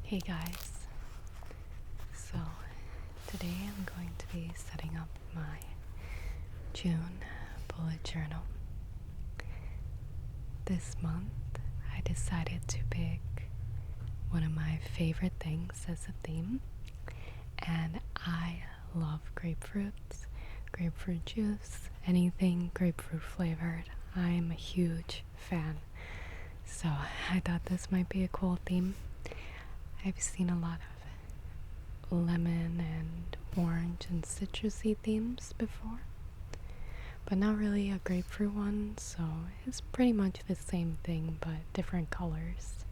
Hey guys, so today I'm going to be setting up my June bullet journal. This month I decided to pick one of my favorite things as a theme, and I love grapefruits, grapefruit juice, anything grapefruit flavored. I'm a huge fan, so I thought this might be a cool theme. I've seen a lot of lemon and orange and citrusy themes before, but not really a grapefruit one, so it's pretty much the same thing but different colors.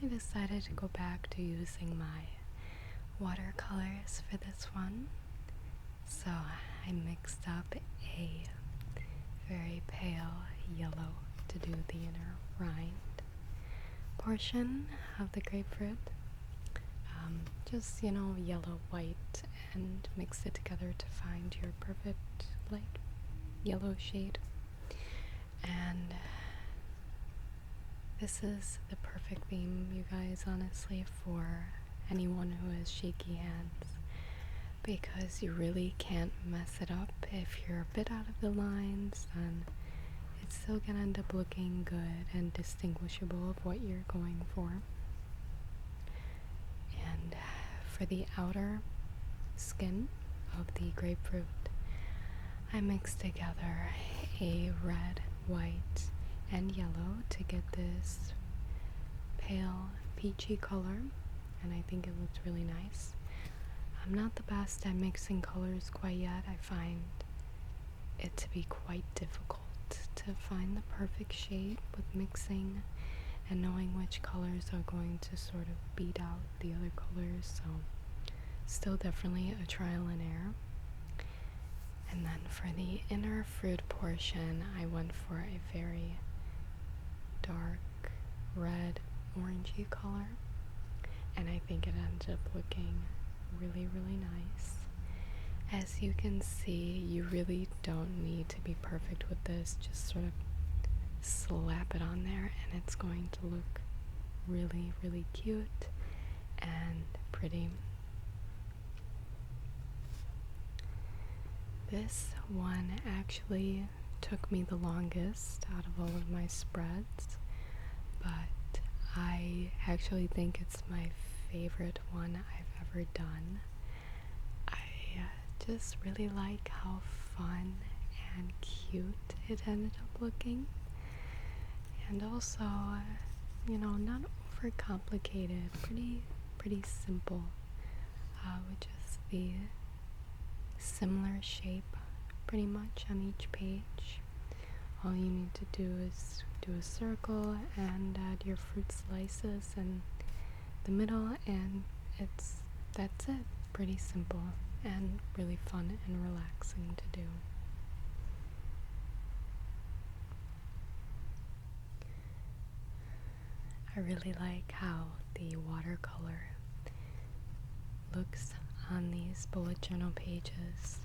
And I decided to go back to using my watercolors for this one, so I mixed up a very pale yellow to do the inner rind portion of the grapefruit. Just, yellow, white, and mix it together to find your perfect light yellow shade. And this is the perfect theme, you guys, honestly, for anyone who has shaky hands, because you really can't mess it up. If you're a bit out of the lines, then it's still gonna end up looking good and distinguishable of what you're going for. And for the outer skin of the grapefruit, I mixed together a red, white, and yellow to get this pale peachy color, and I think it looks really nice. I'm not the best at mixing colors quite yet. I find it to be quite difficult to find the perfect shade with mixing and knowing which colors are going to sort of beat out the other colors, so still definitely a trial and error. And then for the inner fruit portion, I went for a very dark red orangey color, and I think it ended up looking really, really nice. As you can see, you really don't need to be perfect with this. Just sort of slap it on there and it's going to look really, really cute and pretty. This one actually took me the longest out of all of my spreads, but I actually think it's my favorite one I've ever done. I just really like how fun and cute it ended up looking, and also not over complicated, pretty simple, with just the similar shape pretty much on each page. All you need to do is do a circle and add your fruit slices in the middle, and that's it. Pretty simple and really fun and relaxing to do. I really like how the watercolor looks on these bullet journal pages.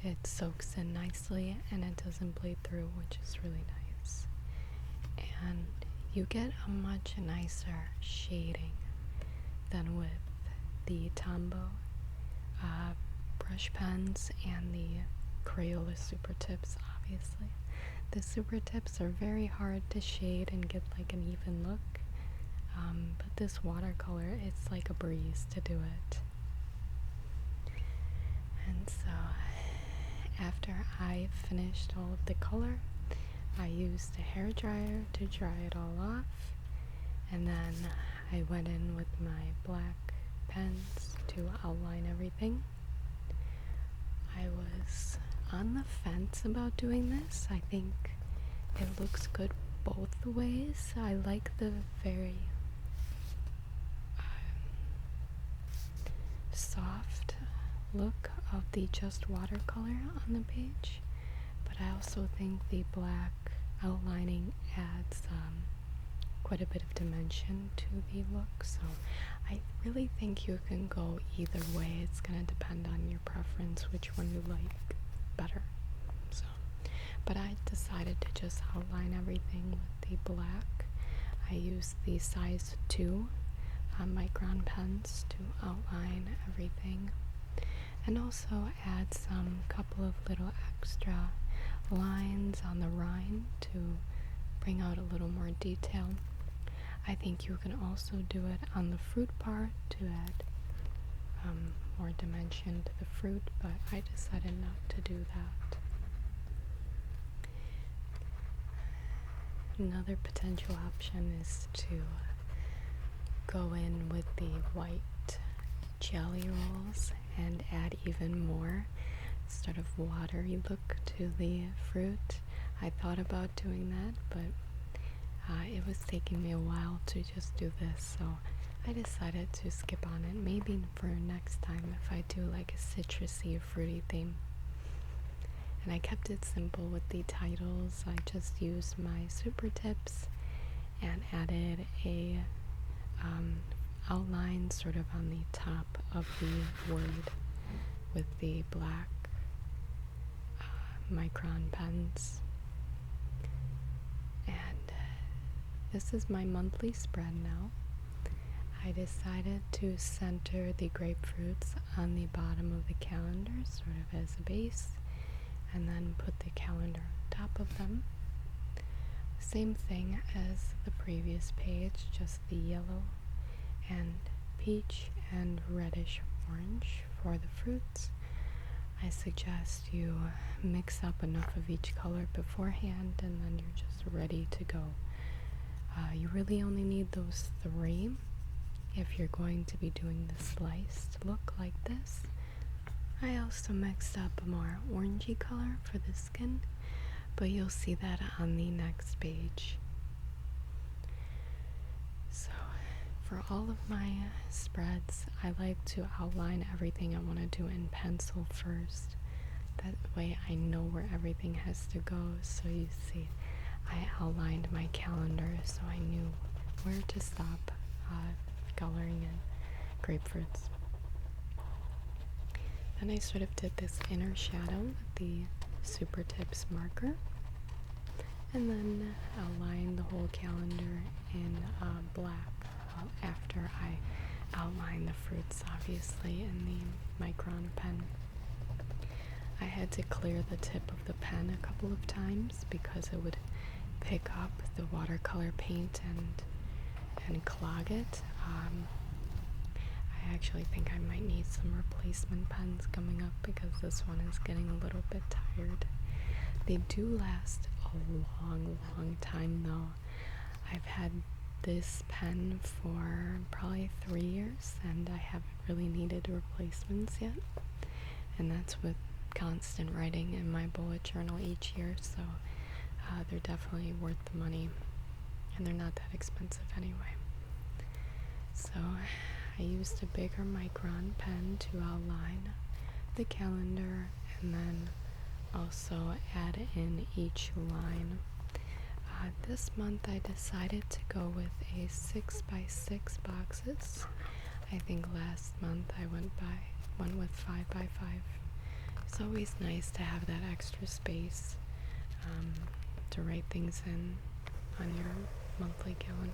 It soaks in nicely and it doesn't bleed through, which is really nice. And you get a much nicer shading than with the Tombow brush pens and the Crayola Super Tips, obviously. The Super Tips are very hard to shade and get like an even look, but this watercolor, it's like a breeze to do it. And so after I finished all of the color, I used a hairdryer to dry it all off, and then I went in with my black pens to outline everything. I was on the fence about doing this. I think it looks good both ways. I like the very soft look of the just watercolor on the page, but I also think the black outlining adds quite a bit of dimension to the look, so I really think you can go either way. It's gonna depend on your preference, which one you like better. So, but I decided to just outline everything with the black. I used the size 2 micron pens to outline everything, and also add some couple of little extra lines on the rind to bring out a little more detail. I think you can also do it on the fruit part to add more dimension to the fruit, but I decided not to do that. Another potential option is to go in with the white jelly rolls and add even more sort of watery look to the fruit. I thought about doing that, but it was taking me a while to just do this, so I decided to skip on it. Maybe for next time if I do like a citrusy, fruity theme. And I kept it simple with the titles. I just used my super tips and added a outline sort of on the top of the word with the black micron pens. And this is my monthly spread now. I decided to center the grapefruits on the bottom of the calendar, sort of as a base, and then put the calendar on top of them. Same thing as the previous page, just the yellow and peach and reddish orange for the fruits. I suggest you mix up enough of each color beforehand, and then you're just ready to go. You really only need those 3 if you're going to be doing the sliced look like this. I also mixed up a more orangey color for the skin, but you'll see that on the next page. So for all of my spreads, I like to outline everything I want to do in pencil first. That way I know where everything has to go. So you see, I outlined my calendar so I knew where to stop coloring in grapefruits. Then I sort of did this inner shadow with the Super Tips marker, and then outlined the whole calendar in black after I outlined the fruits, obviously, in the micron pen. I had to clear the tip of the pen a couple of times because it would pick up the watercolor paint and clog it. I actually think I might need some replacement pens coming up because this one is getting a little bit tired. They do last a long time though. I've had this pen for probably 3 years and I haven't really needed replacements yet. And that's with constant writing in my bullet journal each year, so they're definitely worth the money, and they're not that expensive anyway. So I used a bigger micron pen to outline the calendar and then also add in each line. This month I decided to go with a 6x6 boxes. I think last month I went with 5x5. It's always nice to have that extra space to write things in on your monthly calendar.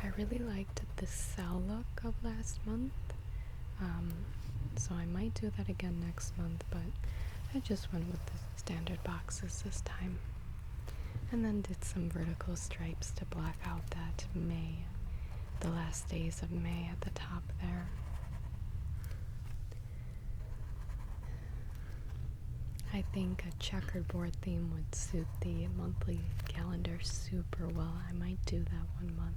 I really liked the cell look of last month, so I might do that again next month, but I just went with the standard boxes this time. And then did some vertical stripes to block out that May, the last days of May at the top there. I think a checkerboard theme would suit the monthly calendar super well. I might do that one month.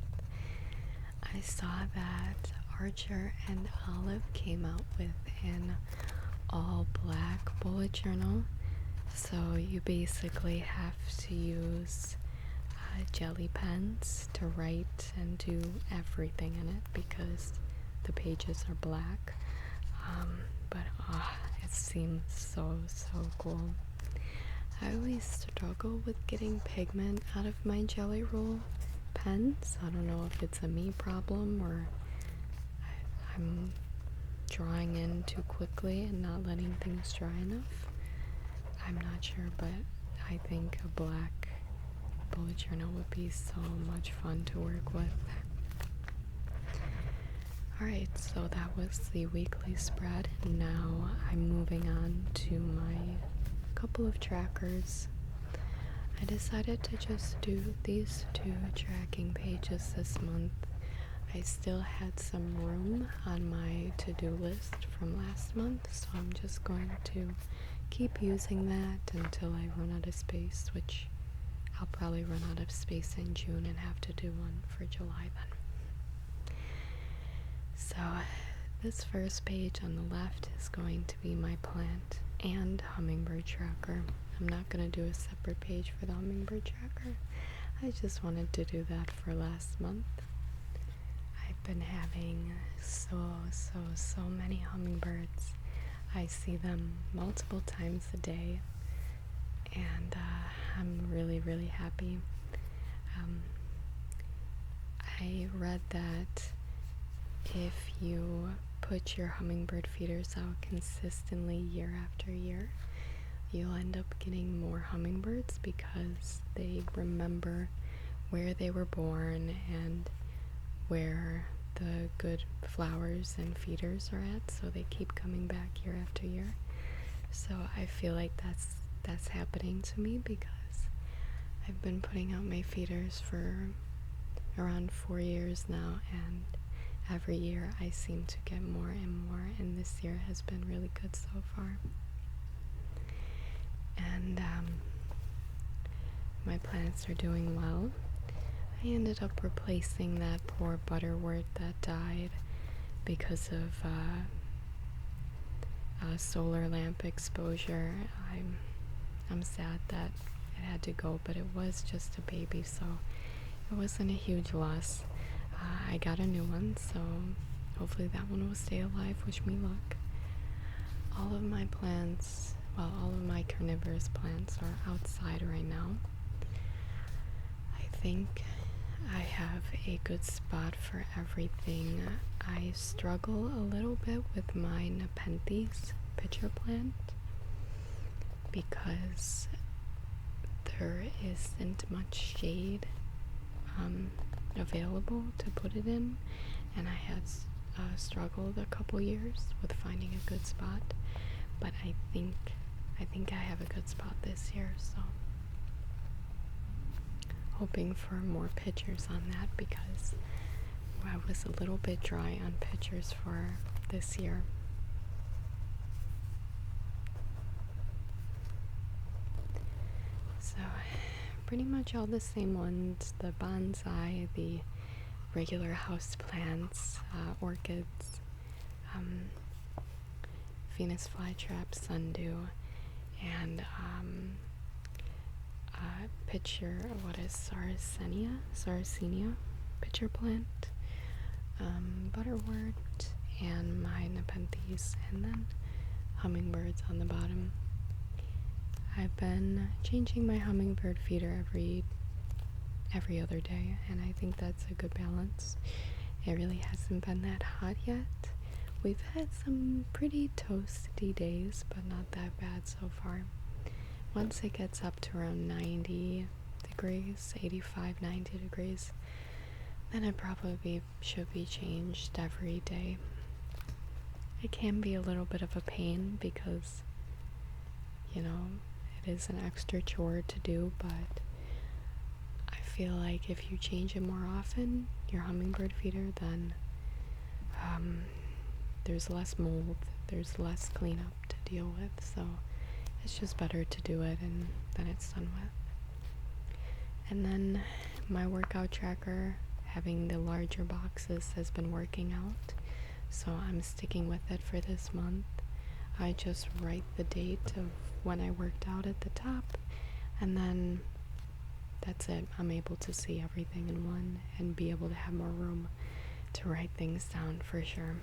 I saw that Archer and Olive came out with an all black bullet journal. So you basically have to use jelly pens to write and do everything in it because the pages are black. But it seems so cool. I always struggle with getting pigment out of my jelly roll pens. I don't know if it's a me problem or I'm drawing in too quickly and not letting things dry enough. I'm not sure, but I think a black bullet journal would be so much fun to work with. Alright, so that was the weekly spread. Now I'm moving on to my couple of trackers. I decided to just do these 2 tracking pages this month. I still had some room on my to-do list from last month, so I'm just going to keep using that until I run out of space, which I'll probably run out of space in June and have to do one for July then. So this first page on the left is going to be my plant and hummingbird tracker. I'm not going to do a separate page for the hummingbird tracker. I just wanted to do that for last month. I've been having so many hummingbirds. I see them multiple times a day, and I'm really happy. I read that if you put your hummingbird feeders out consistently year after year, you'll end up getting more hummingbirds because they remember where they were born and where the good flowers and feeders are at, so they keep coming back year after year. So I feel like that's happening to me because I've been putting out my feeders for around 4 years now, and every year I seem to get more and more, and this year has been really good so far. And my plants are doing well. I ended up replacing that poor butterwort that died because of solar lamp exposure. I'm sad that it had to go, but it was just a baby, so it wasn't a huge loss. I got a new one, so hopefully that one will stay alive. Wish me luck. All of my plants, well, all of my carnivorous plants are outside right now. I think I have a good spot for everything. I struggle a little bit with my Nepenthes pitcher plant because there isn't much shade available to put it in, and I had struggled a couple years with finding a good spot, but I think I have a good spot this year, so hoping for more pictures on that because I was a little bit dry on pictures for this year. So pretty much all the same ones: the bonsai, the regular house plants, orchids, Venus flytrap, sundew, and pitcher, what is Sarracenia pitcher plant, butterwort, and my Nepenthes, and then hummingbirds on the bottom. I've been changing my hummingbird feeder every other day, and I think that's a good balance. It really hasn't been that hot yet. We've had some pretty toasty days, but not that bad so far. Once it gets up to around 90 degrees, 85, 90 degrees, then it probably should be changed every day. It can be a little bit of a pain because, it is an extra chore to do, but I feel like if you change it more often, your hummingbird feeder, then there's less mold, there's less cleanup to deal with, so it's just better to do it and then it's done with. And then my workout tracker, having the larger boxes, has been working out, so I'm sticking with it for this month. I just write the date of when I worked out at the top, and then that's it. I'm able to see everything in one and be able to have more room to write things down for sure.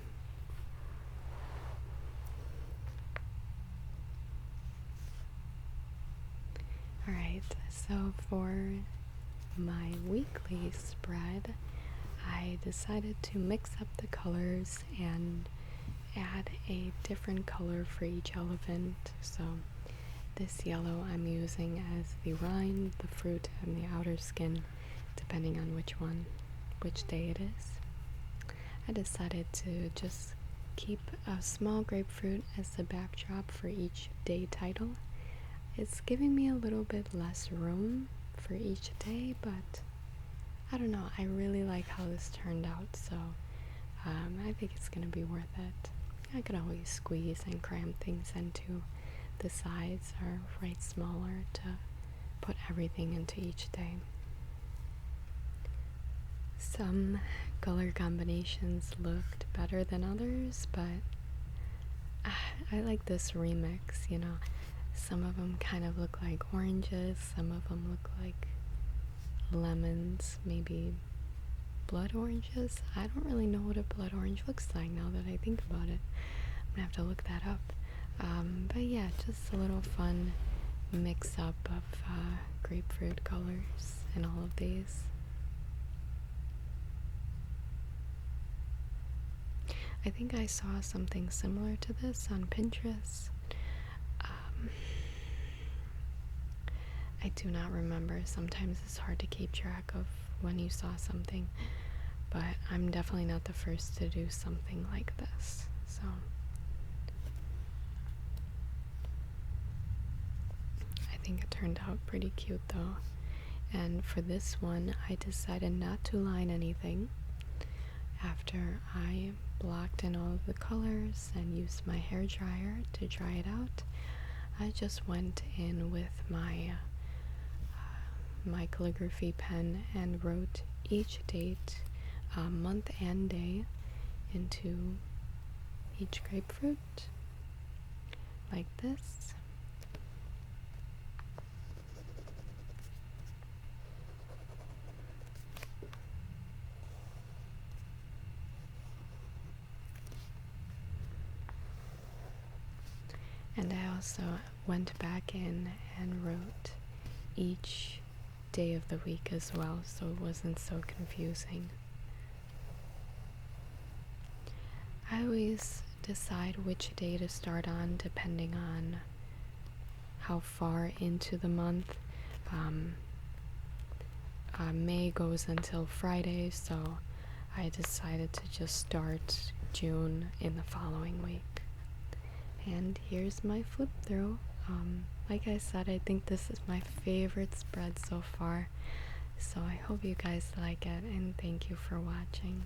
Alright, so for my weekly spread, I decided to mix up the colors and add a different color for each elephant. So This yellow I'm using as the rind, the fruit, and the outer skin, depending on which day it is. I decided to just keep a small grapefruit as the backdrop for each day title. It's giving me a little bit less room for each day, but I don't know, I really like how this turned out, so I think it's gonna be worth it. I could always squeeze and cram things into the sides or write smaller to put everything into each day. Some color combinations looked better than others, but I like this remix, you know. Some of them kind of look like oranges, some of them look like lemons, maybe blood oranges. I don't really know what a blood orange looks like now that I think about it. I'm gonna have to look that up. But yeah, just a little fun mix up of grapefruit colors in all of these. I think I saw something similar to this on Pinterest. I do not remember. Sometimes it's hard to keep track of when you saw something, but I'm definitely not the first to do something like this. So I think it turned out pretty cute though. And for this one, I decided not to line anything. After I blocked in all of the colors and used my hair dryer to dry it out, I just went in with my calligraphy pen and wrote each date, month and day into each grapefruit like this. And I also went back in and wrote each day of the week as well, so it wasn't so confusing. I always decide which day to start on depending on how far into the month. May goes until Friday, so I decided to just start June in the following week. And here's my flip through. Like I said, I think this is my favorite spread so far, so I hope you guys like it, and thank you for watching.